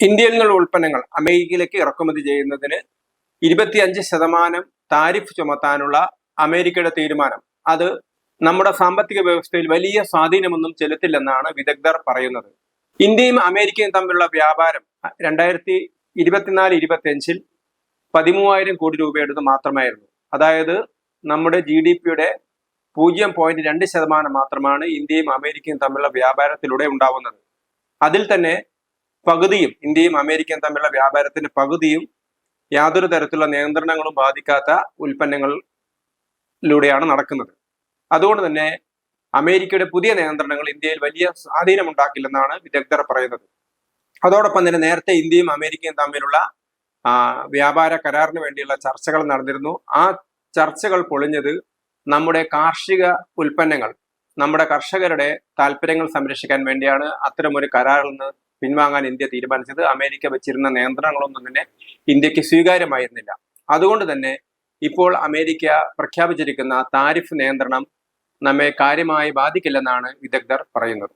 ഇന്ത്യയിൽ നിന്നുള്ള ഉൽപ്പന്നങ്ങൾ അമേരിക്കയിലേക്ക് ഇറക്കുമതി ചെയ്യുന്നതിന് 25% താരിഫ് ചുമത്താനുള്ള അമേരിക്കയുടെ തീരുമാനം അത് നമ്മുടെ സാമ്പത്തിക വ്യവസ്ഥയിൽ വലിയ സ്വാധീനമൊന്നും ചെലുത്തില്ലെന്നാണ് വിദഗ്ധർ പറയുന്നത്. ഇന്ത്യയും അമേരിക്കയും തമ്മിലുള്ള വ്യാപാരം 2024-25 13,000 കോടി രൂപയുടേത് മാത്രമായിരുന്നു. അതായത് നമ്മുടെ GDP-യുടെ 0.2% മാത്രമാണ് ഇന്ത്യയും അമേരിക്കയും തമ്മിലുള്ള വ്യാപാരത്തിലൂടെ ഉണ്ടാവുന്നത്. അതിൽ തന്നെ പകുതിയും, ഇന്ത്യയും അമേരിക്കയും തമ്മിലുള്ള വ്യാപാരത്തിന്റെ പകുതിയും യാതൊരു തരത്തിലുള്ള നിയന്ത്രണങ്ങളും ബാധിക്കാത്ത ഉൽപ്പന്നങ്ങളിലൂടെയാണ് നടക്കുന്നത്. അതുകൊണ്ട് തന്നെ അമേരിക്കയുടെ പുതിയ നിയന്ത്രണങ്ങൾ ഇന്ത്യയിൽ വലിയ സ്വാധീനമുണ്ടാക്കില്ലെന്നാണ് വിദഗ്ധർ പറയുന്നത്. അതോടൊപ്പം തന്നെ നേരത്തെ ഇന്ത്യയും അമേരിക്കയും തമ്മിലുള്ള വ്യാപാര കരാറിന് വേണ്ടിയുള്ള ചർച്ചകൾ നടന്നിരുന്നു. ആ ചർച്ചകൾ പൊളിഞ്ഞത് നമ്മുടെ കാർഷിക ഉൽപ്പന്നങ്ങൾ, നമ്മുടെ കർഷകരുടെ താല്പര്യങ്ങൾ സംരക്ഷിക്കാൻ വേണ്ടിയാണ് അത്തരമൊരു കരാറിൽ നിന്ന് പിൻവാങ്ങാൻ ഇന്ത്യ തീരുമാനിച്ചത്. അമേരിക്ക വെച്ചിരുന്ന നിയന്ത്രണങ്ങളൊന്നും തന്നെ ഇന്ത്യക്ക് സ്വീകാര്യമായിരുന്നില്ല. അതുകൊണ്ട് തന്നെ ഇപ്പോൾ അമേരിക്ക പ്രഖ്യാപിച്ചിരിക്കുന്ന താരിഫ് നിയന്ത്രണം നമ്മെ കാര്യമായി ബാധിക്കില്ലെന്നാണ് വിദഗ്ധർ പറയുന്നത്.